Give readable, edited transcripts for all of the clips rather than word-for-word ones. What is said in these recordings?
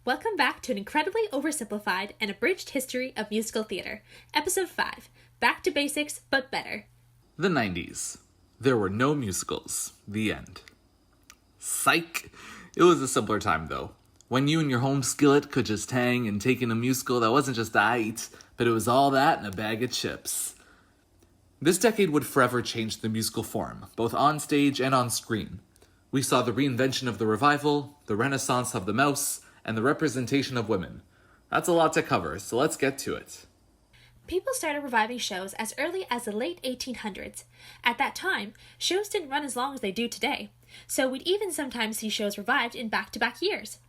Welcome back to An Incredibly Oversimplified and Abridged History of Musical Theater, Episode 5, Back to Basics, but Better. The 90s. There were no musicals. The end. Psych! It was a simpler time, though. When you and your home skillet could just hang and take in a musical that wasn't just aight, but it was all that and a bag of chips. This decade would forever change the musical form, both on stage and on screen. We saw the reinvention of the revival, the renaissance of the mouse, and the representation of women. That's a lot to cover, so let's get to it. People started reviving shows as early as the late 1800s. At that time, shows didn't run as long as they do today, so we'd even sometimes see shows revived in back-to-back years.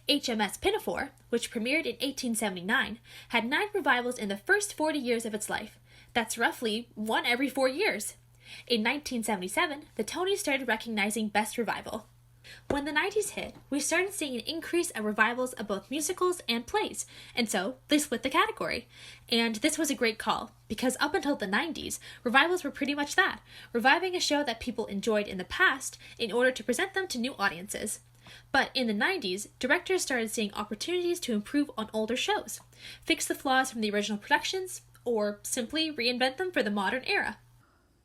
HMS Pinafore, which premiered in 1879, had 9 revivals in the first 40 years of its life. That's roughly one every 4 years. In 1977, the Tonys started recognizing Best Revival. When the 90s hit, we started seeing an increase of revivals of both musicals and plays, and so they split the category. And this was a great call, because up until the 90s, revivals were pretty much that, reviving a show that people enjoyed in the past in order to present them to new audiences. But in the 90s, directors started seeing opportunities to improve on older shows, fix the flaws from the original productions, or simply reinvent them for the modern era.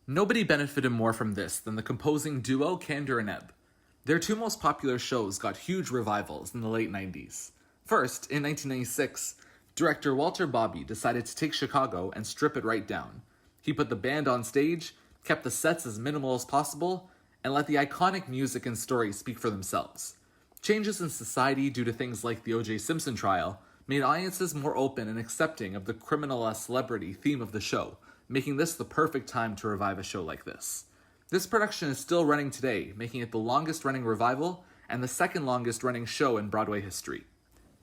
Nobody benefited more from this than the composing duo Kander and Ebb. Their 2 most popular shows got huge revivals in the late 90s. First, in 1996, director Walter Bobby decided to take Chicago and strip it right down. He put the band on stage, kept the sets as minimal as possible, and let the iconic music and story speak for themselves. Changes in society due to things like the O.J. Simpson trial made audiences more open and accepting of the criminal-as-celebrity theme of the show, making this the perfect time to revive a show like this. This production is still running today, making it the longest-running revival and the second longest-running show in Broadway history.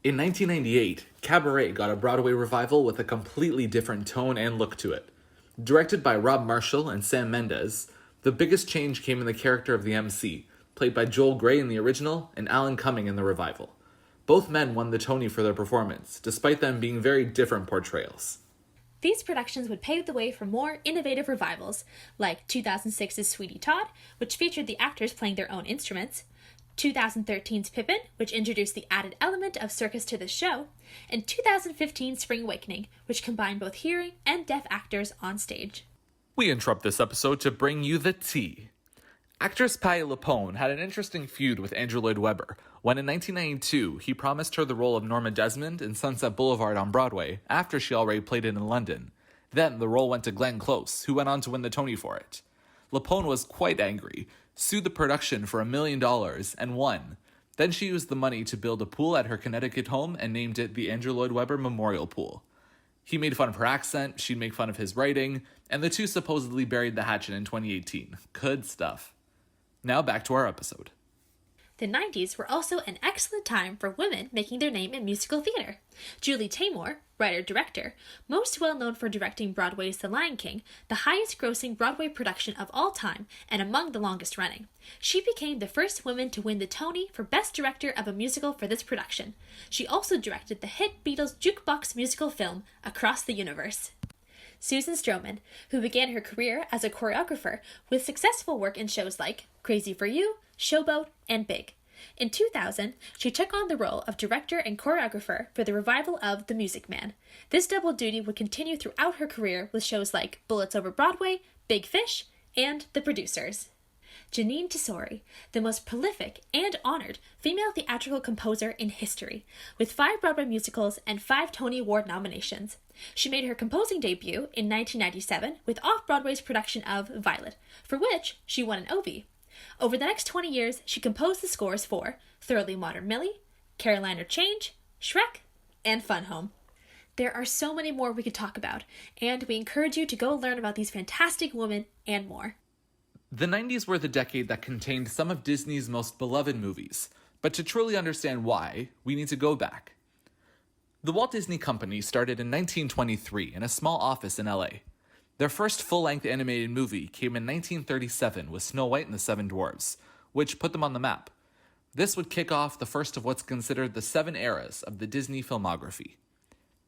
In 1998, Cabaret got a Broadway revival with a completely different tone and look to it. Directed by Rob Marshall and Sam Mendes, the biggest change came in the character of the MC, played by Joel Grey in the original and Alan Cumming in the revival. Both men won the Tony for their performance, despite them being very different portrayals. These productions would pave the way for more innovative revivals, like 2006's Sweetie Todd, which featured the actors playing their own instruments, 2013's Pippin, which introduced the added element of circus to the show, and 2015's Spring Awakening, which combined both hearing and deaf actors on stage. We interrupt this episode to bring you the tea. Actress Patti LuPone had an interesting feud with Andrew Lloyd Webber when in 1992 he promised her the role of Norma Desmond in Sunset Boulevard on Broadway after she already played it in London. Then the role went to Glenn Close, who went on to win the Tony for it. LuPone was quite angry, sued the production for $1 million, and won. Then she used the money to build a pool at her Connecticut home and named it the Andrew Lloyd Webber Memorial Pool. He made fun of her accent, she'd make fun of his writing, and the two supposedly buried the hatchet in 2018. Good stuff. Now back to our episode. The 90s were also an excellent time for women making their name in musical theater. Julie Taymor, writer-director, most well known for directing Broadway's The Lion King, the highest-grossing Broadway production of all time and among the longest-running. She became the first woman to win the Tony for Best Director of a Musical for this production. She also directed the hit Beatles jukebox musical film Across the Universe. Susan Stroman, who began her career as a choreographer with successful work in shows like Crazy for You, Showboat, and Big. In 2000, she took on the role of director and choreographer for the revival of The Music Man. This double duty would continue throughout her career with shows like Bullets Over Broadway, Big Fish, and The Producers. Jeanine Tesori, the most prolific and honored female theatrical composer in history, with 5 Broadway musicals and 5 Tony Award nominations. She made her composing debut in 1997 with Off-Broadway's production of Violet, for which she won an Obie. Over the next 20 years, she composed the scores for Thoroughly Modern Millie, Caroline or Change, Shrek, and Fun Home. There are so many more we could talk about, and we encourage you to go learn about these fantastic women and more. The 90s were the decade that contained some of Disney's most beloved movies, but to truly understand why, we need to go back. The Walt Disney Company started in 1923 in a small office in LA. Their first full-length animated movie came in 1937 with Snow White and the Seven Dwarfs, which put them on the map. This would kick off the first of what's considered the 7 eras of the Disney filmography.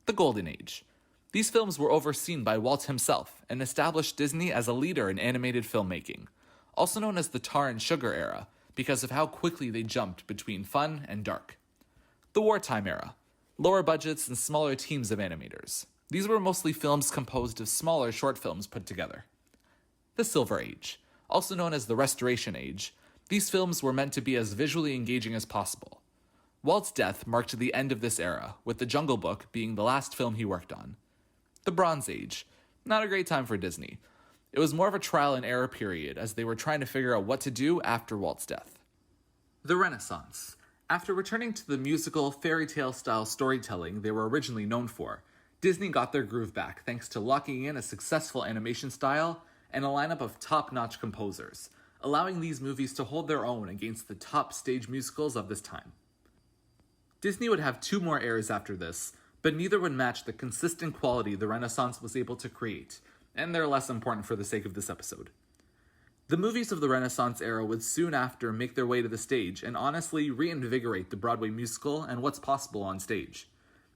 The Golden Age. These films were overseen by Walt himself and established Disney as a leader in animated filmmaking, also known as the Tar and Sugar era, because of how quickly they jumped between fun and dark. The wartime era. Lower budgets and smaller teams of animators. These were mostly films composed of smaller short films put together. The Silver Age. Also known as the Restoration Age, these films were meant to be as visually engaging as possible. Walt's death marked the end of this era, with The Jungle Book being the last film he worked on. The Bronze Age. Not a great time for Disney. It was more of a trial and error period as they were trying to figure out what to do after Walt's death. The Renaissance. After returning to the musical, fairy tale style storytelling they were originally known for, Disney got their groove back thanks to locking in a successful animation style and a lineup of top-notch composers, allowing these movies to hold their own against the top stage musicals of this time. Disney would have 2 more eras after this, but neither would match the consistent quality the Renaissance was able to create, and they're less important for the sake of this episode. The movies of the Renaissance era would soon after make their way to the stage and honestly reinvigorate the Broadway musical and what's possible on stage.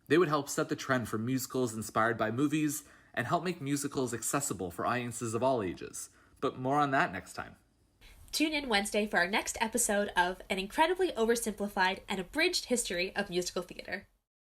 They would help set the trend for musicals inspired by movies and help make musicals accessible for audiences of all ages. But more on that next time. Tune in Wednesday for our next episode of An Incredibly Oversimplified and Abridged History of Musical Theater.